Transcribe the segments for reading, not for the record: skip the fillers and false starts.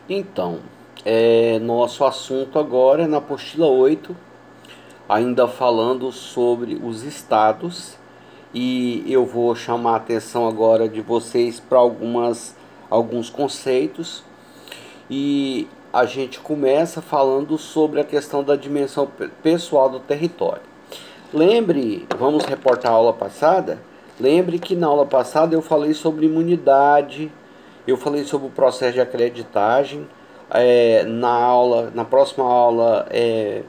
Então, nosso assunto agora é na apostila 8, ainda falando sobre os estados, e eu vou chamar a atenção agora de vocês para alguns conceitos, e a gente começa falando sobre a questão da dimensão pessoal do território. Vamos reportar a aula passada? Lembre que na aula passada eu falei sobre imunidade, eu falei sobre o processo de acreditagem. Na próxima aula é,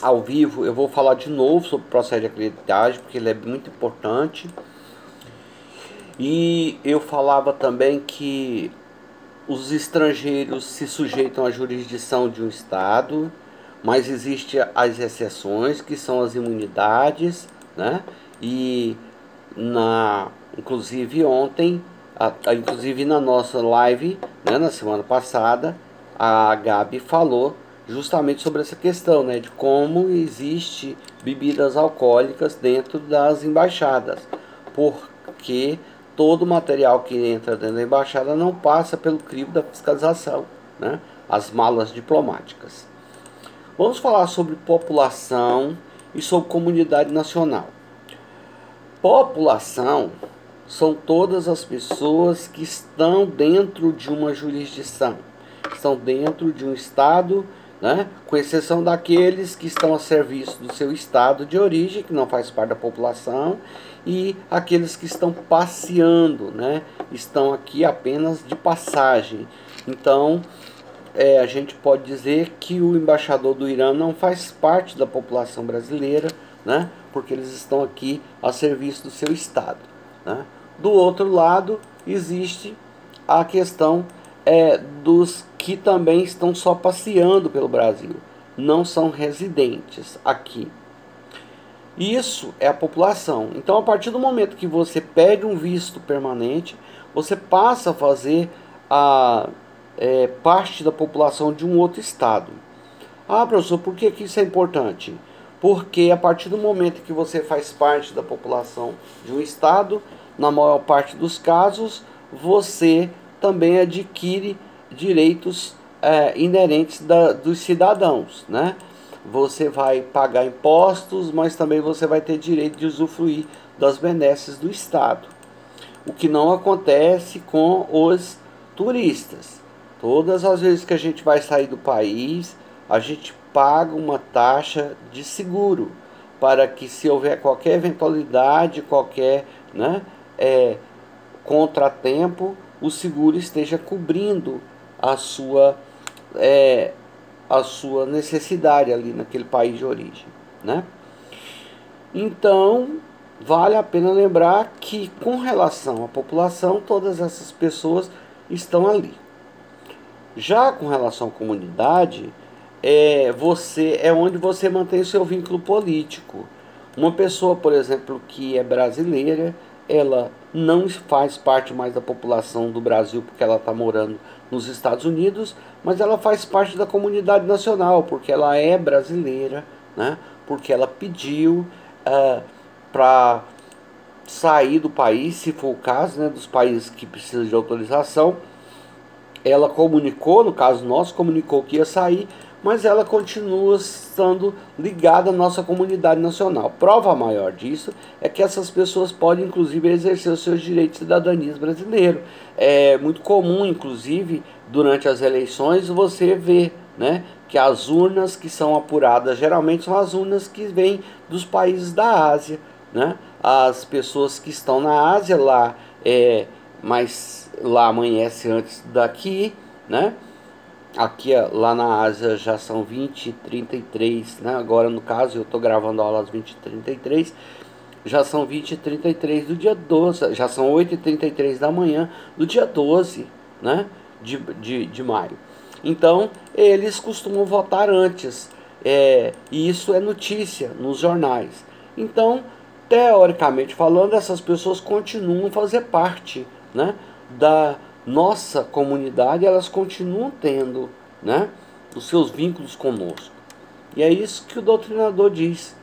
ao vivo eu vou falar de novo sobre o processo de acreditagem, porque ele é muito importante. E eu falava também que os estrangeiros se sujeitam à jurisdição de um Estado, mas existem as exceções, que são as imunidades, né? E inclusive ontem, inclusive na nossa live, né, na semana passada, a Gabi falou justamente sobre essa questão, né, de como existe bebidas alcoólicas dentro das embaixadas, porque todo o material que entra dentro da embaixada não passa pelo crivo da fiscalização, né? As malas diplomáticas. Vamos falar sobre população e sobre comunidade nacional. População são todas as pessoas que estão dentro de uma jurisdição, estão dentro de um estado, né? Com exceção daqueles que estão a serviço do seu estado de origem, que não faz parte da população, e aqueles que estão passeando, né? Estão aqui apenas de passagem. Então, a gente pode dizer que o embaixador do Irã não faz parte da população brasileira, né? Porque eles estão aqui a serviço do seu estado, né? Do outro lado, existe a questão dos que também estão só passeando pelo Brasil, não são residentes aqui. Isso é a população. Então, a partir do momento que você pega um visto permanente, você passa a fazer parte da população de um outro estado. Ah, professor, por que isso é importante? Porque a partir do momento que você faz parte da população de um estado, na maior parte dos casos, você também adquire direitos inerentes dos cidadãos, né? Você vai pagar impostos, mas também você vai ter direito de usufruir das benesses do Estado. O que não acontece com os turistas. Todas as vezes que a gente vai sair do país, a gente paga uma taxa de seguro, para que se houver qualquer eventualidade, qualquer, né, contratempo, o seguro esteja cobrindo a sua necessidade ali naquele país de origem, né? Então, vale a pena lembrar que, com relação à população, todas essas pessoas estão ali. Já com relação à comunidade, é onde você mantém o seu vínculo político. Uma pessoa, por exemplo, que é brasileira, ela não faz parte mais da população do Brasil porque ela está morando nos Estados Unidos, mas ela faz parte da comunidade nacional porque ela é brasileira, né? Porque ela pediu para sair do país, se for o caso, né? Dos países que precisam de autorização. Ela comunicou, no caso nosso, comunicou que ia sair, mas ela continua estando ligada à nossa comunidade nacional. Prova maior disso é que essas pessoas podem, inclusive, exercer os seus direitos de cidadania brasileiro. É muito comum, inclusive, durante as eleições, você ver, né, que as urnas que são apuradas, geralmente são as urnas que vêm dos países da Ásia, né? As pessoas que estão na Ásia lá, mas lá amanhece antes daqui, né? Aqui lá na Ásia já são 20h33, né? Agora no caso eu estou gravando a aula às 20h33, já são 20h33 do dia 12, já são 8h33 da manhã do dia 12, né? de maio. Então eles costumam votar antes, e isso é notícia nos jornais. Então, teoricamente falando, essas pessoas continuam a fazer parte, né, da nossa comunidade, elas continuam tendo, né, os seus vínculos conosco. E é isso que o doutrinador diz.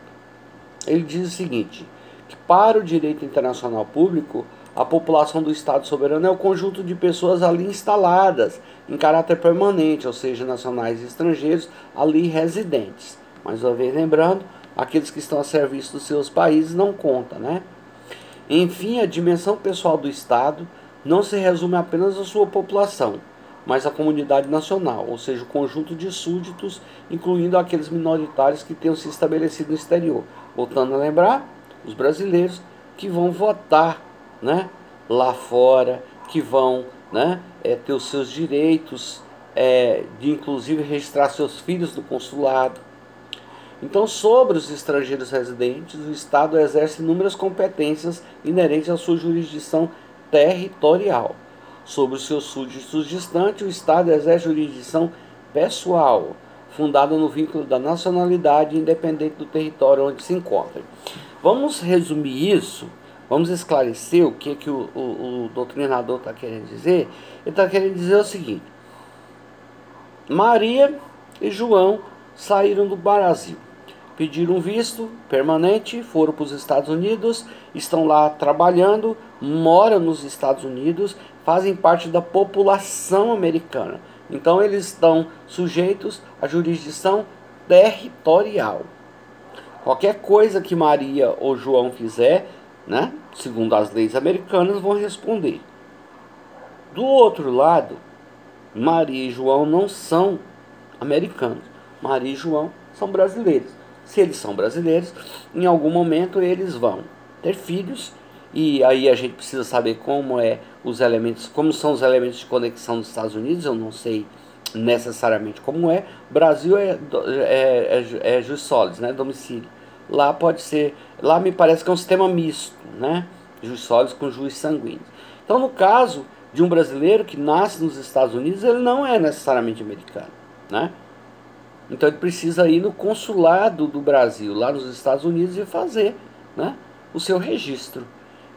Ele diz o seguinte, que para o direito internacional público, A população do Estado soberano é o conjunto de pessoas ali instaladas em caráter permanente, ou seja, nacionais e estrangeiros ali residentes. Mais uma vez lembrando, aqueles que estão a serviço dos seus países não conta, né? Enfim, a dimensão pessoal do Estado não se resume apenas à sua população, mas à comunidade nacional, ou seja, o conjunto de súditos, incluindo aqueles minoritários que tenham se estabelecido no exterior. Voltando a lembrar, os brasileiros que vão votar, né, lá fora, que vão, né, ter os seus direitos, de inclusive registrar seus filhos no consulado. Então, sobre os estrangeiros residentes, o Estado exerce inúmeras competências inerentes à sua jurisdição territorial. Sobre os seus súditos distantes, o Estado exerce jurisdição pessoal, fundada no vínculo da nacionalidade, independente do território onde se encontra. Vamos resumir isso, vamos esclarecer o que o doutrinador está querendo dizer. Ele está querendo dizer o seguinte: Maria e João saíram do Brasil, pediram visto permanente, foram para os Estados Unidos, estão lá trabalhando, moram nos Estados Unidos, fazem parte da população americana. Então eles estão sujeitos à jurisdição territorial. Qualquer coisa que Maria ou João fizer, né, segundo as leis americanas, vão responder. Do outro lado, Maria e João não são americanos. Maria e João são brasileiros. Se eles são brasileiros, em algum momento eles vão ter filhos, e aí a gente precisa saber como são os elementos de conexão dos Estados Unidos. Eu não sei necessariamente como é. Brasil é jus solis, né, domicílio. Lá pode ser, lá me parece que é um sistema misto, né, jus solis com jus sanguíneo. Então, no caso de um brasileiro que nasce nos Estados Unidos, ele não é necessariamente americano, né? Então ele precisa ir no consulado do Brasil, lá nos Estados Unidos, e fazer, né, o seu registro.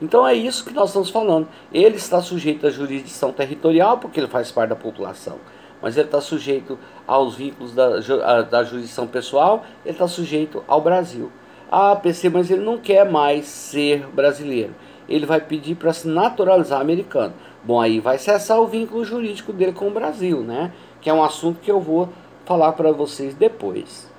Então é isso que nós estamos falando. Ele está sujeito à jurisdição territorial, porque ele faz parte da população. Mas ele está sujeito aos vínculos da jurisdição pessoal, ele está sujeito ao Brasil. Ah, PC, mas ele não quer mais ser brasileiro. Ele vai pedir para se naturalizar americano. Bom, aí vai cessar o vínculo jurídico dele com o Brasil, né? Que é um assunto que eu vou falar para vocês depois.